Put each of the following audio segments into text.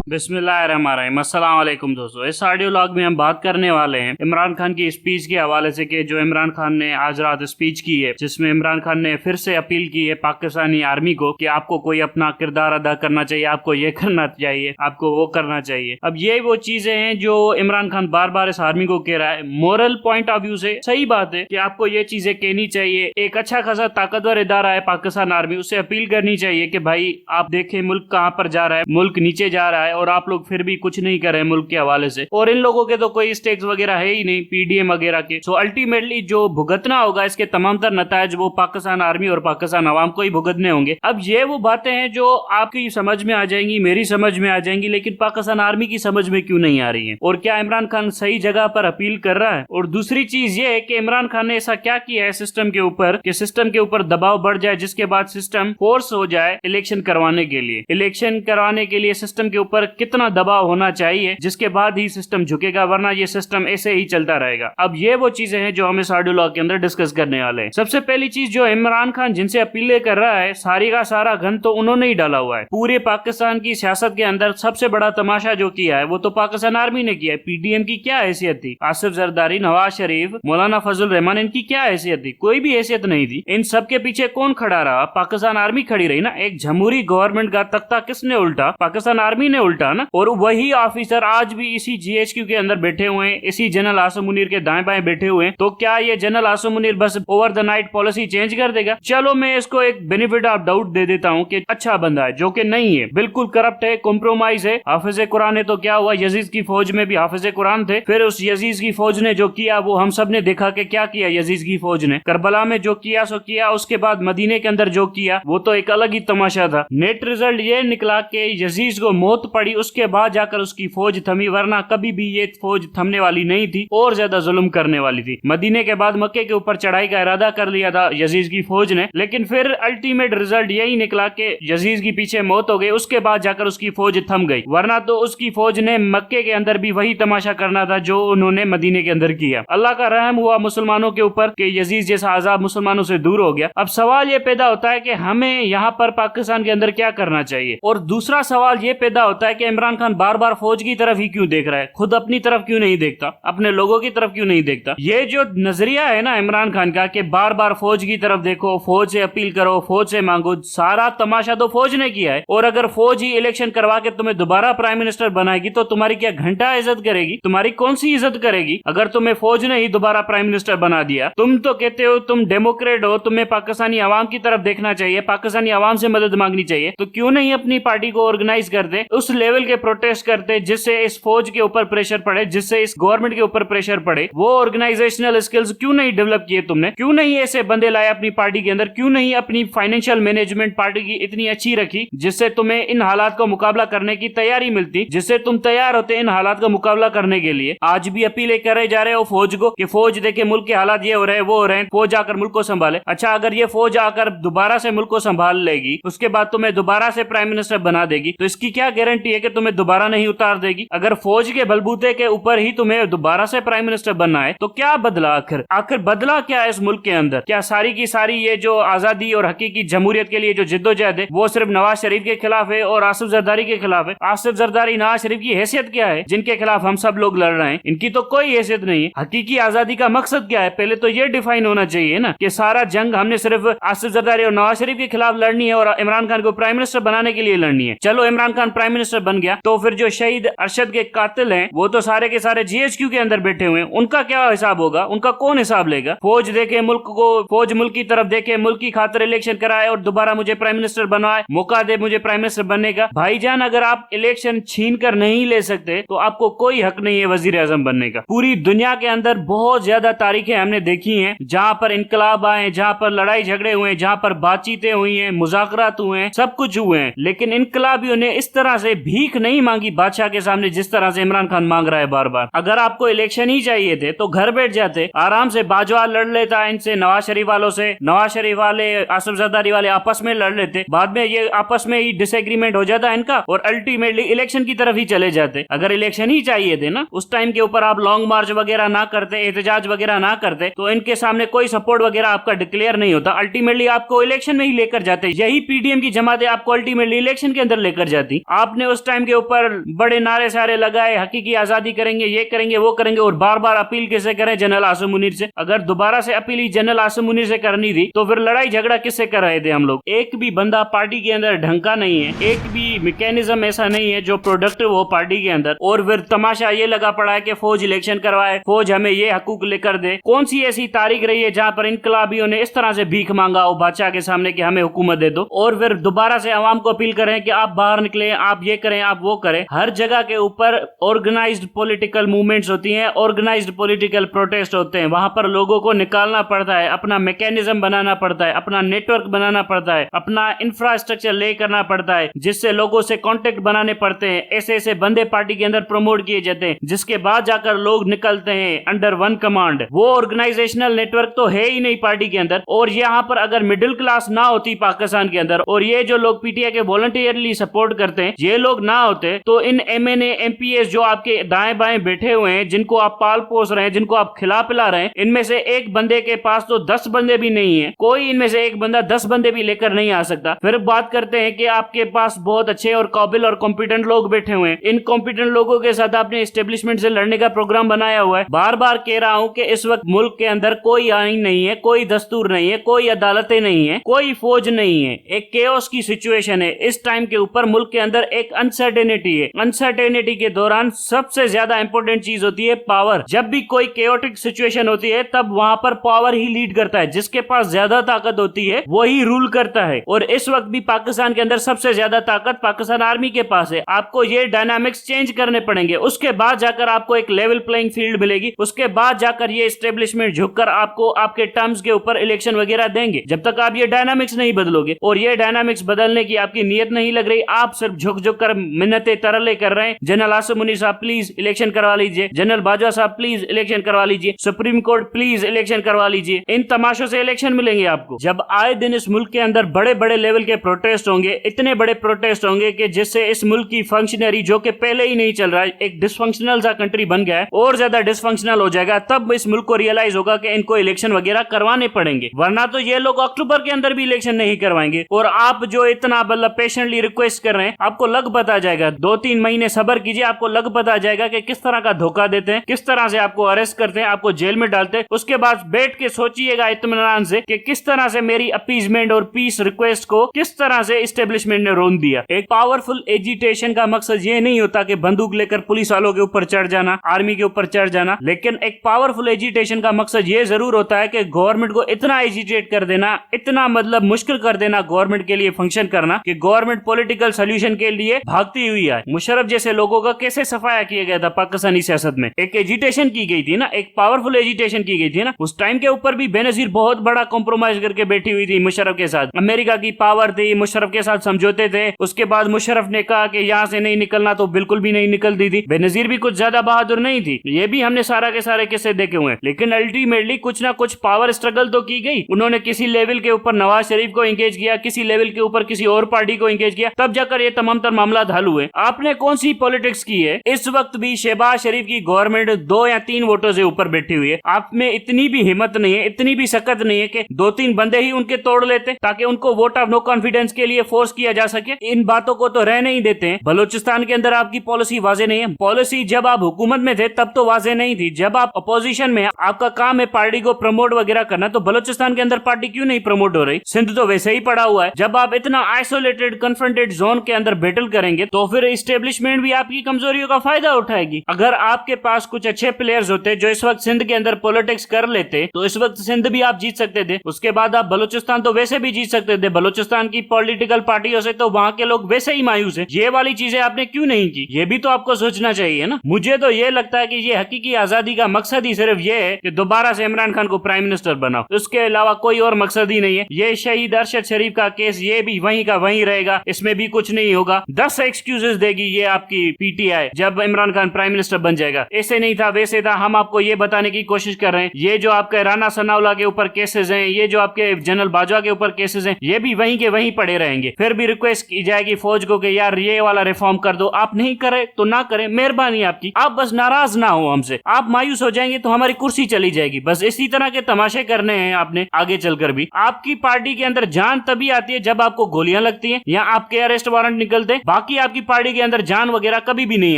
बिस्मिल्लाहिर्रहमानिर्रहीम। अस्सलाम वालेकुम दोस्तों, इस ऑडियो लॉग में हम बात करने वाले हैं इमरान खान की स्पीच के हवाले से कि जो इमरान खान ने आज रात स्पीच की है, जिसमें इमरान खान ने फिर से अपील की है पाकिस्तानी आर्मी को कि आपको कोई अपना किरदार अदा करना चाहिए, आपको ये करना चाहिए, आपको वो करना चाहिए। अब ये वो चीजें हैं जो इमरान खान बार बार इस आर्मी को कह रहा है। मोरल पॉइंट ऑफ व्यू से सही बात है कि आपको ये चीजें कहनी चाहिए। एक अच्छा खासा ताकतवर इदारा है पाकिस्तान आर्मी, उससे अपील करनी चाहिए कि भाई आप देखें मुल्क कहाँ पर जा रहा है, मुल्क नीचे जा रहा है और आप लोग फिर भी कुछ नहीं कर रहे मुल्क के हवाले से। और इन लोगों के तो कोई स्टेक्स वगैरह है ही नहीं पीडीएम वगैरह के। सो अल्टीमेटली जो भुगतना होगा इसके तमाम तर नतायज वो पाकिस्तान आर्मी और पाकिस्तान अवाम को ही भुगतने होंगे। अब ये वो बातें हैं जो आपकी समझ में आ जाएंगी, मेरी समझ में आ जाएंगी, लेकिन पाकिस्तान आर्मी की समझ में क्यों नहीं आ रही है। और क्या इमरान खान सही जगह पर अपील कर रहा है? और दूसरी चीज ये है कि इमरान खान ने ऐसा क्या किया है सिस्टम के ऊपर कि सिस्टम के ऊपर दबाव बढ़ जाए, जिसके बाद सिस्टम फोर्स हो जाए इलेक्शन करवाने के लिए। इलेक्शन करवाने के लिए सिस्टम के ऊपर कितना दबाव होना चाहिए जिसके बाद ही सिस्टम झुकेगा, वरना ये सिस्टम ऐसे ही चलता रहेगा। अब ये वो चीजें हैं जो हम इस ऑडियो लॉग के अंदर डिस्कस करने वाले हैं। सबसे पहली चीज, जो इमरान खान जिनसे अपीलें कर रहा है, सारी का सारा घन तो उन्होंने ही डाला हुआ है। पूरे पाकिस्तान की सियासत के अंदर सबसे बड़ा तमाशा जो किया है वो तो पाकिस्तान आर्मी ने किया है। पीडीएम की क्या हैसियत थी? आसिफ जरदारी, नवाज शरीफ, मौलाना फजल रहमान, इनकी क्या हैसियत थी? कोई भी हैसियत नहीं थी। इन सब के पीछे कौन खड़ा रहा? पाकिस्तान आर्मी खड़ी रही ना। एक जमहूरी गवर्नमेंट का तख्ता किसने उल्टा? पाकिस्तान आर्मी ने उल्टा ना। और वही ऑफिसर आज भी इसी जीएचक्यू के अंदर बैठे हुए हैं, इसी जनरल आसिम मुनीर के दाएं बाएं बैठे हुए हैं। तो क्या ये जनरल आसिम मुनीर बस over the night policy change कर देगा? चलो मैं इसको एक बेनिफिट ऑफ डाउट दे देता हूँ कि अच्छा बंदा है, जो कि नहीं है, बिल्कुल करप्ट है, कॉम्प्रोमाइज है। हाफिज कुरान है तो क्या हुआ, यजीद की फौज में भी हाफिज कुरान थे। फिर उस यजीद की फौज ने जो किया वो हम सब ने देखा कि क्या किया यजीद की फौज ने। करबला में जो किया सो किया, उसके बाद मदीने के अंदर जो किया वो तो एक अलग ही तमाशा था। नेट रिजल्ट ये निकला कि यजीद को मौत पड़ी, उसके बाद जाकर उसकी फौज थमी, वरना कभी भी ये फौज थमने वाली नहीं थी और ज्यादा जुल्म करने वाली थी। मदीने के बाद मक्के के ऊपर चढ़ाई का इरादा कर लिया था यजीद की फौज ने, लेकिन फिर अल्टीमेट रिजल्ट यही निकला कि यजीद की पीछे मौत हो गई, उसके बाद जाकर उसकी फौज थम गई। वरना तो उसकी फौज ने मक्के के अंदर भी वही तमाशा करना था जो उन्होंने मदीने के अंदर किया। अल्लाह का रहम हुआ मुसलमानों के ऊपर कि यजीद जैसा आजाब मुसलमानों से दूर हो गया। अब सवाल ये पैदा होता है कि हमें यहाँ पर पाकिस्तान के अंदर क्या करना चाहिए। और दूसरा सवाल ये पैदा होता है कि इमरान खान बार बार फौज की तरफ ही क्यों देख रहा है, खुद अपनी तरफ क्यों नहीं देखता, अपने लोगों की तरफ क्यों नहीं देखता। ये जो नजरिया है ना इमरान खान का कि बार बार फौज की तरफ देखो, फौज से अपील करो, फौज से मांगो, सारा तमाशा तो फौज ने किया है। और अगर फौज ही इलेक्शन करवा के तुम्हें दोबारा प्राइम मिनिस्टर बनाएगी तो तुम्हारी क्या घंटा इज्जत करेगी? तुम्हारी कौन सी इज्जत करेगी अगर तुम्हें फौज ने ही दोबारा प्राइम मिनिस्टर बना दिया? तुम तो कहते हो तुम डेमोक्रेट हो, तुम्हें पाकिस्तानी अवाम की तरफ देखना चाहिए, पाकिस्तानी अवाम से मदद मांगनी चाहिए, तो क्यों नहीं अपनी पार्टी को ऑर्गेनाइज करते, उस लेवल के प्रोटेस्ट करते जिससे इस फौज के ऊपर प्रेशर पड़े, जिससे इस गवर्नमेंट के ऊपर प्रेशर पड़े। वो ऑर्गेनाइजेशनल स्किल्स क्यों नहीं डेवलप किए तुमने? क्यों नहीं ऐसे बंदे लाए अपनी पार्टी के अंदर? क्यों नहीं अपनी फाइनेंशियल मैनेजमेंट पार्टी की इतनी अच्छी रखी जिससे तुम्हें इन हालात का मुकाबला करने की तैयारी मिलती, जिससे तुम तैयार होते इन हालात का मुकाबला करने के लिए? आज भी अपील करे जा रहे हो फौज को कि फौज देखे मुल्क के हालात ये हो रहे हैं, वो हो रहे हैं, फौज आकर मुल्क को संभाले। अच्छा, अगर ये फौज आकर दोबारा से मुल्क को संभाल लेगी, उसके बाद तुम्हें दोबारा से प्राइम मिनिस्टर बना देगी, तो इसकी क्या गारंटी है कि तुम्हें दोबारा नहीं उतार देगी? अगर फौज के बलबूते के ऊपर ही तुम्हें दोबारा से प्राइम मिनिस्टर बनना है तो क्या बदला? आखिर बदला क्या है इस मुल्क के अंदर? क्या सारी की सारी ये जो आजादी और हकीकी जमहूरियत के लिए जो जिद्दोजहद है वो सिर्फ नवाज शरीफ के खिलाफ है और आसिफ जरदारी के खिलाफ है? आसिफ जरदारी, नवाज शरीफ की हैसियत क्या है जिनके खिलाफ हम सब लोग लड़ रहे हैं? इनकी तो कोई हैसियत नहीं है। हकीकी आजादी का मकसद क्या है? पहले तो ये डिफाइन होना चाहिए ना कि सारा जंग हमने सिर्फ आसिफ जरदारी और नवाज शरीफ के खिलाफ लड़नी है और इमरान खान को प्राइम मिनिस्टर बनाने के लिए लड़नी है। चलो इमरान खान प्राइम मिनिस्टर बन गया तो फिर जो शहीद अरशद के कातिल हैं वो तो सारे के सारे जीएचक्यू के अंदर बैठे हुए हैं, उनका क्या हिसाब होगा? उनका कौन हिसाब लेगा? फौज देखे मुल्क को, फौज मुल्क की तरफ देखे, मुल्क की खातिर इलेक्शन कराए और दोबारा मुझे प्राइम मिनिस्टर बनवाए, मौका दे मुझे प्राइम मिनिस्टर बनने का। भाईजान, अगर आप इलेक्शन छीन कर नहीं ले सकते तो आपको कोई हक नहीं है वजीर आजम बनने का। पूरी दुनिया के अंदर बहुत ज्यादा तारीखें हमने देखी हैं जहां पर इनकलाब आए, जहां पर लड़ाई झगड़े हुए, जहां पर बातचीतें हुई हैं, मुज़ाकरात हुए हैं, सब कुछ हुए हैं, लेकिन इनकलाबियों ने इस तरह से भीख नहीं मांगी बादशाह के सामने जिस तरह से इमरान खान मांग रहा है बार बार। अगर आपको इलेक्शन ही चाहिए थे तो घर बैठ जाते, आराम से बाजवा लड़ लेता इनसे, नवाज शरीफ वालों से, नवाज शरीफ वाले आसिफ जरदारी वाले आपस में लड़ लेते, बाद में ये आपस में ही डिसएग्रीमेंट हो जाता इनका और अल्टीमेटली इलेक्शन की तरफ ही चले जाते। अगर इलेक्शन ही चाहिए थे ना उस टाइम के ऊपर, आप लॉन्ग मार्च वगैरह ना करते, एहतजाज वगैरह ना करते, तो इनके सामने कोई सपोर्ट वगैरह आपका डिक्लेयर नहीं होता, अल्टीमेटली आपको इलेक्शन में ही लेकर जाते। यही पीडीएम की जमातें आपको अल्टीमेटली इलेक्शन के अंदर लेकर जाती। आपने उस टाइम के ऊपर बड़े नारे सारे लगाए, हकीकी आजादी करेंगे, ये करेंगे, वो करेंगे, और बार बार अपील किससे करें? जनरल आसिम मुनीर से। अगर दोबारा से अपील जनरल आसिम मुनीर से करनी थी तो फिर लड़ाई झगड़ा किससे कर रहे थे हम लोग? एक भी बंदा पार्टी के अंदर ढंग का नहीं है, एक भी मैकेनिज्म ऐसा नहीं है जो प्रोडक्टिव हो पार्टी के अंदर, और फिर तमाशा ये लगा पड़ा है कि फौज इलेक्शन करवाए, फौज हमें ये हकूक लेकर दे। कौन सी ऐसी तारीख रही है जहां पर इनकलाबियों ने इस तरह से भीख मांगा हो बादशाह के सामने कि हमें हुकूमत दे दो, और फिर दोबारा से आवाम को अपील करें कि आप बाहर निकले, आप ये करें, आप वो करें। हर जगह के ऊपर ऑर्गेनाइज्ड पॉलिटिकल मूवमेंट्स होती हैं, ऑर्गेनाइज्ड पॉलिटिकल प्रोटेस्ट होते हैं, वहां पर लोगों को निकालना पड़ता है, अपना मैकेनिज्म बनाना पड़ता है, अपना नेटवर्क बनाना पड़ता है, अपना इंफ्रास्ट्रक्चर ले करना पड़ता है, जिससे लोगों से कांटेक्ट बनाने पड़ते हैं। ऐसे ऐसे बंदे पार्टी के अंदर प्रमोट किए जाते हैं जिसके बाद जाकर लोग निकलते हैं अंडर वन कमांड। वो ऑर्गेनाइजेशनल नेटवर्क तो है ही नहीं पार्टी के अंदर। और यहाँ पर अगर मिडिल क्लास ना होती पाकिस्तान के अंदर, और ये जो लोग पीटीआई के वॉलंटियरली सपोर्ट करते हैं, ये लोग ना होते, तो इन एमएनए एमपीएस जो आपके दाएं बाएं बैठे हुए हैं, जिनको आप पाल पोस रहे हैं, जिनको आप खिला पिला रहे हैं, इनमें से एक बंदे के पास तो 10 बंदे भी नहीं है। कोई इनमें से एक बंदा 10 बंदे भी लेकर नहीं आ सकता। फिर बात करते हैं कि आपके पास बहुत अच्छे और काबिल और कॉम्पिटेंट लोग बैठे हुए हैं। इन कॉम्पिटेंट लोगों के साथ आपने एस्टेब्लिशमेंट से लड़ने का प्रोग्राम बनाया हुआ है। बार बार कह रहा हूं कि इस वक्त मुल्क के अंदर कोई आईन नहीं है, कोई दस्तूर नहीं है, कोई अदालतें नहीं है, कोई फौज नहीं है। एक केओस की सिचुएशन है इस टाइम के ऊपर। मुल्क के अंदर एक अनसर्टेनिटी है। अनसर्टेनिटी के दौरान सबसे ज्यादा इंपॉर्टेंट चीज होती है पावर। जब भी कोई केओटिक सिचुएशन होती है तब वहां पर पावर ही लीड करता है। जिसके पास ज्यादा ताकत होती है वही रूल करता है। और इस वक्त भी पाकिस्तान के अंदर सबसे ज्यादा ताकत पाकिस्तान आर्मी के पास है। आपको ये डायनामिक्स चेंज करने पड़ेंगे, उसके बाद जाकर आपको एक लेवल प्लेइंग फील्ड मिलेगी, उसके बाद जाकर ये एस्टेब्लिशमेंट झुककर आपको आपके टर्म्स के ऊपर इलेक्शन वगैरह देंगे। जब तक आप ये डायनामिक्स नहीं बदलोगे और ये डायनामिक्स बदलने की आपकी नीयत नहीं लग रही, आप सिर्फ झुक झुक कर मिन्नतें तरले कर रहे हैं। जनरल आसिम मुनीर साहब प्लीज इलेक्शन करवा लीजिए, जनरल बाजवा साहब प्लीज इलेक्शन करवा लीजिए, सुप्रीम कोर्ट प्लीज इलेक्शन करवा लीजिए। इन तमाशों से इलेक्शन मिलेंगे आपको। जब आए दिन इस मुल्क के अंदर बड़े बड़े लेवल के प्रोटेस्ट होंगे, इतने बड़े प्रोटेस्ट होंगे कि जिससे इस मुल्क की फंक्शनरी, जो कि पहले ही नहीं चल रहा है, एक डिसफंक्शनल सा कंट्री बन गया है, और ज्यादा डिसफंक्शनल हो जाएगा, तब इस मुल्क को रियलाइज होगा कि इनको इलेक्शन वगैरह करवाने पड़ेंगे। वरना तो ये लोग अक्टूबर के अंदर भी इलेक्शन नहीं करवाएंगे। और आप जो इतना मतलब पेशेंटली रिक्वेस्ट कर रहे हैं, आपको लग पता जाएगा, 2-3 महीने सब्र कीजिए, आपको लग पता जाएगा कि किस तरह का धोखा देते हैं, किस तरह से आपको अरेस्ट करते हैं, आपको जेल में डालते हैं। उसके बाद बैठ के सोचिएगा इत्मीनान से कि किस तरह से मेरी अपीजमेंट और पीस रिक्वेस्ट को किस तरह से एस्टेब्लिशमेंट ने रोन दिया। एक पावरफुल एजिटेशन का मकसद ये नहीं होता कि बंदूक लेकर पुलिस वालों के ऊपर चढ़ जाना, आर्मी के ऊपर चढ़ जाना, लेकिन एक पावरफुल एजिटेशन का मकसद ये जरूर होता है कि गवर्नमेंट को इतना एजिटेट कर देना, इतना मतलब मुश्किल कर देना गवर्नमेंट के लिए फंक्शन करना कि गवर्नमेंट पॉलिटिकल सोल्यूशन के लिए भागती हुई है। मुशर्रफ जैसे लोगों का कैसे सफाया किया गया था पाकिस्तानी सियासत में, एक एजिटेशन की गई थी ना, एक पावरफुल एजिटेशन की गई थी ना। उस टाइम के ऊपर भी बेनजीर बहुत बड़ा कॉम्प्रोमाइज करके बैठी हुई थी मुशर्रफ के साथ। अमेरिका की पावर थी, मुशर्रफ के साथ समझौते थे। उसके बाद मुशर्रफ ने कहा कि यहाँ से नहीं निकलना, तो बिल्कुल भी नहीं निकलती थी। बेनजीर भी कुछ ज्यादा बहादुर नहीं थी, ये भी हमने सारा के सारे किस्से देखे हुए हैं। लेकिन अल्टीमेटली कुछ ना कुछ पावर स्ट्रगल तो की गई। उन्होंने किसी लेवल के ऊपर नवाज शरीफ को एंगेज किया, किसी लेवल के ऊपर किसी और पार्टी को एंगेज किया, तब जाकर ये तमाम तर मामला हल हुए। आपने कौन सी पॉलिटिक्स की है? इस वक्त भी शहबाज शरीफ की गवर्नमेंट 2 या 3 वोटों से ऊपर बैठी हुई है। आप में इतनी भी हिम्मत नहीं है, इतनी भी सकत नहीं है कि 2-3 बंदे ही उनके तोड़ लेते ताकि उनको वोट ऑफ नो कॉन्फिडेंस के लिए फोर्स किया जा सके। इन बातों को तो रह नहीं देते हैं। बलूचिस्तान के अंदर आपकी पॉलिसी वाजे नहीं है। पॉलिसी जब आप हुकूमत में थे तब तो वाजे नहीं थी, जब आप अपोजिशन में आपका काम है पार्टी को प्रमोट वगैरह करना, तो बलूचिस्तान के अंदर पार्टी क्यों नहीं प्रमोट हो रही? सिंध तो वैसे ही पड़ा हुआ है। जब आप इतना आइसोलेटेड कन्फ्रंटेड जोन के अंदर बैटल करेंगे तो फिर एस्टेब्लिशमेंट भी आपकी कमजोरियों का फायदा उठाएगी। अगर आपके पास कुछ अच्छे प्लेयर्स होते जो इस वक्त सिंध के अंदर पॉलिटिक्स कर लेते तो इस वक्त सिंध भी आप जीत सकते थे। उसके बाद आप बलूचिस्तान तो वैसे भी जीत सकते थे। बलूचिस्तान की पॉलिटिकल पार्टियों से तो वहां के लोग वैसे ही मायूस है। ये वाली चीजें आपने क्यों नहीं की? ये भी तो आपको सोचना चाहिए ना। मुझे तो ये लगता है कि ये हकीकी आजादी का मकसद ही सिर्फ ये है कि दोबारा से इमरान खान को प्राइम मिनिस्टर बनाओ, उसके अलावा कोई और मकसद ही नहीं है। ये शहीद अरशद शरीफ का केस ये भी वहीं का वहीं रहेगा, इसमें भी कुछ नहीं होगा। 10 एक्सक्यूजेस देगी ये आपकी पीटीआई जब इमरान खान प्राइम मिनिस्टर बन जाएगा। ऐसे नहीं था वैसे था, हम आपको ये बताने की कोशिश कर रहे हैं। ये जो आपके राना सनाउल्लाह के ऊपर केसेस हैं, ये जो आपके जनरल बाजवा के ऊपर केसेस हैं, ये भी वहीं के वहीं पड़े रहेंगे। फिर भी रिक्वेस्ट की जाएगी फौज को कि यार ये वाला रिफॉर्म कर दो। आप नहीं करे तो ना करें, मेहरबानी आपकी। आप बस नाराज ना हो हमसे, आप मायूस हो जाएंगे तो हमारी कुर्सी चली जाएगी। बस इसी तरह के तमाशे करने हैं आपने आगे चलकर भी। आपकी पार्टी के अंदर जान तभी आती है जब आपको गोलियां लगती हैं या आपके अरेस्ट वारंट निकलते हैं। बाकी बाकी आपकी पार्टी के अंदर जान वगैरह कभी भी नहीं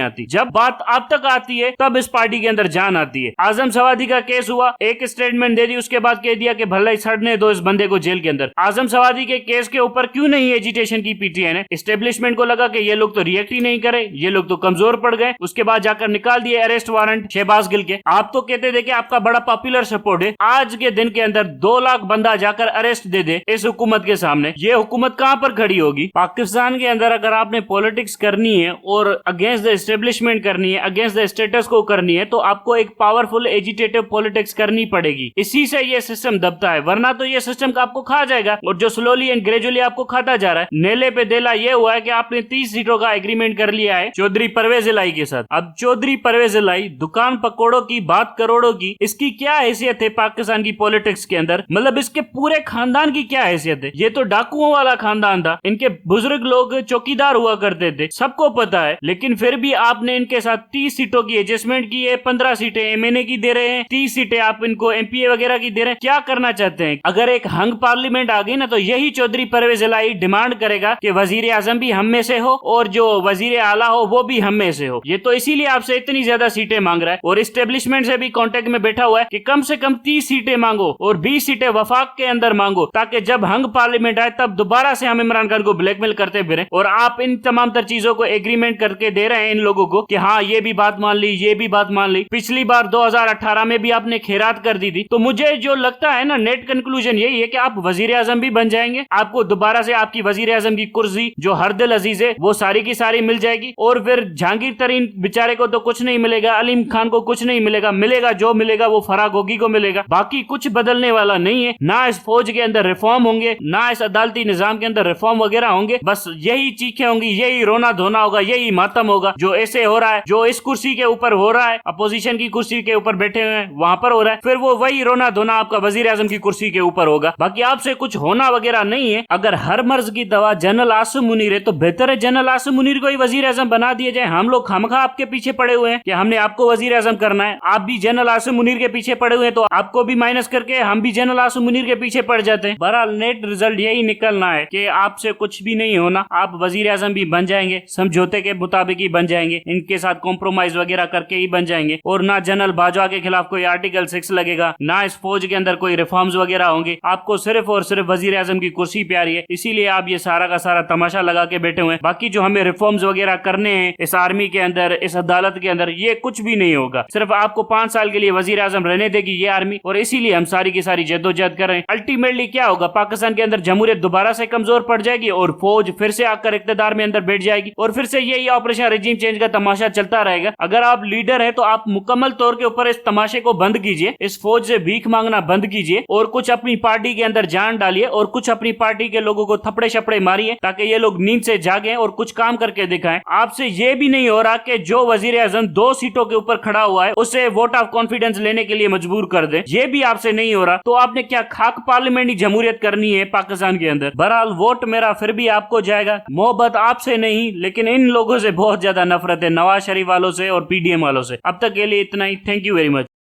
आती। जब बात आप तक आती है तब इस पार्टी के अंदर जान आती है। आजम सवादी का केस हुआ, एक स्टेटमेंट दे दी, उसके बाद कह दिया कि भले सड़ने दो इस बंदे को जेल के अंदर। आजम सवादी के केस के ऊपर क्यों नहीं एजिटेशन की पीटीआई ने? एस्टेब्लिशमेंट को लगा कि ये लोग तो रिएक्ट ही नहीं करे, ये लोग तो कमजोर पड़ गए, उसके बाद जाकर निकाल दिए अरेस्ट वारंट शहबाज गिल के। आप तो कहते थे कि आपका बड़ा पॉपुलर सपोर्ट है, आज के दिन के अंदर 2 लाख बंदा जाकर अरेस्ट दे दे इस हुकूमत के सामने, ये हुकूमत कहां पर खड़ी होगी? पाकिस्तान के अंदर अगर आपने पॉलिटिक्स करनी है और अगेंस्ट द एस्टेब्लिशमेंट करनी है, अगेंस्ट द स्टेटस को करनी है, तो आपको एक पावरफुल एजिटेटिव पॉलिटिक्स करनी पड़ेगी। इसी से ये सिस्टम दबता है, वरना तो ये सिस्टम आपको खा जाएगा, और जो स्लोली एंड ग्रेजुअली आपको खाता जा रहा है। नेले पे देला ये हुआ है कि आपने 30 सीटों का एग्रीमेंट कर लिया है चौधरी परवेज इलाही के साथ। अब चौधरी परवेज इलाही, दुकान पकौड़ों की बात करोड़ों की, इसकी क्या हैसियत है पाकिस्तान की पॉलिटिक्स के अंदर? मतलब इसके पूरे खानदान की क्या हैसियत है? ये तो डाकुओं वाला खानदान था, इनके बुजुर्ग लोग चौकीदार हुआ करते थे, सबको पता है। लेकिन फिर भी आपने इनके साथ 30 सीटों की एडजस्टमेंट की है, 15 सीटें एमएनए की दे रहे हैं, 30 सीटें आप इनको एमपीए वगैरह की दे रहे हैं। क्या करना चाहते हैं? अगर एक हंग पार्लियामेंट आ गई ना, तो यही चौधरी परवेज इलाही डिमांड करेगा कि वजीर आजम भी हम में से हो और जो वजीर आला हो वो भी हम में से हो। ये तो इसीलिए आपसे इतनी ज्यादा सीटें मांग रहा है, और इस्टेब्लिशमेंट से भी कांटेक्ट में बैठा हुआ है कि कम से कम 30 सीटें मांगो और 20 सीटें वफाक के अंदर मांगो, ताकि जब हंग पार्लियामेंट आए तब दोबारा से हम इमरान खान को ब्लैकमेल करते फिरें। और आप इन तमाम तर चीजों को एग्रीमेंट करके दे रहे हैं इन लोगों को कि हाँ ये भी बात मान ली, ये भी बात मान ली। पिछली बार 2018 में भी आपने खैरात कर दी थी। तो मुझे जो लगता है ना, नेट कंक्लूजन यही है कि आप वजीर आजम भी बन जाएंगे, आपको दोबारा से आपकी वजीर आजम की कुर्सी जो हर दिल अजीज है वो सारी की सारी मिल जाएगी, और फिर जहांगीर तरीन बेचारे को तो कुछ नहीं मिलेगा, अलीम खान को कुछ नहीं मिलेगा, मिलेगा जो मिलेगा वो फराग होगी को मिलेगा। बाकी कुछ बदलने वाला नहीं है, ना इस फौज के अंदर रिफॉर्म होंगे, ना इस अदालती निजाम के अंदर रिफॉर्म वगैरह होंगे। बस यही चीखें होंगी, यही रोना धोना होगा, यही मातम होगा। जो ऐसे हो रहा है, जो इस कुर्सी के ऊपर हो रहा है, अपोजिशन की कुर्सी के ऊपर बैठे हुए हैं वहां पर हो रहा है, फिर वो वही रोना धोना आपका वजीर आजम की कुर्सी के ऊपर होगा। बाकी आपसे कुछ होना वगैरह नहीं है। अगर हर मर्ज की दवा जनरल आसिम मुनीर है, तो बेहतर है जनरल आसिम मुनीर को ही वजीर आजम बना दिया जाए। हम लोग खामखा आपके पीछे पड़े हुए हैं कि हमने आपको वजीर आजम करना है, आप भी जनरल आसिम मुनीर के पीछे पड़े हुए हैं, तो आपको भी माइनस करके हम भी जनरल आसिम मुनीर के पीछे पड़ जाते हैं। बहरहाल नेट रिजल्ट यही निकलना है कि आपसे कुछ भी नहीं होना, आप वजीर आजम भी बन जाएंगे, समझौते के मुताबिक ही बन जाएंगे, इनके साथ कॉम्प्रोमाइज वगैरह करके ही बन जाएंगे, और ना जनरल बाजवा के खिलाफ कोई आर्टिकल 6 लगेगा, ना इस फौज के अंदर कोई रिफॉर्म्स वगैरह होंगे। आपको सिर्फ और सिर्फ वजीर आजम की कुर्सी प्यारी है, इसीलिए आप ये सारा का सारा तमाशा लगा के बैठे हुए हैं। बाकी जो हमें रिफॉर्म्स वगैरह करने हैं इस आर्मी के अंदर, इस अदालत के अंदर, ये कुछ भी नहीं होगा। सिर्फ आपको 5 साल के लिए वजीर आजम रहने देगी ये आर्मी, और इसीलिए हम सारी की सारी जद्दोजहद कर रहे हैं। अल्टीमेटली क्या होगा, पाकिस्तान के अंदर जमहूरियत दोबारा से कमजोर पड़ जाएगी और फौज फिर से आकर इख्तिदार में अंदर बैठ जाएगी, और फिर से यही ऑपरेशन रिजीम चेंज का तमाशा चलता रहेगा। अगर आप लीडर है तो आप मुकम्मल तौर के ऊपर इस तमाशे को बंद कीजिए, इस फौज से भीख मांगना बंद कीजिए, और कुछ अपनी पार्टी के अंदर जान डालिए, और कुछ अपनी पार्टी के लोगों को थपड़े शपड़े मारिए, ताकि ये लोग नींद से जागे और कुछ काम करके दिखाएं। आपसे ये भी नहीं हो रहा कि जो वजीर आजम 2 सीटों के ऊपर खड़ा हुआ है उसे वोट ऑफ कॉन्फिडेंस लेने के लिए मजबूर कर दे, ये भी आपसे नहीं हो रहा। तो आपने क्या खाक पार्लियामेंट जमहूरियत करनी है पाकिस्तान के अंदर? बहरहाल वोट मेरा फिर भी आपको जाएगा, मोहब्बत आपसे नहीं, लेकिन इन लोगों से बहुत ज्यादा नफरत है, नवाज शरीफ वालों से और पीडीएम वालों से। अब तक के लिए इतना ही, थैंक यू वेरी मच।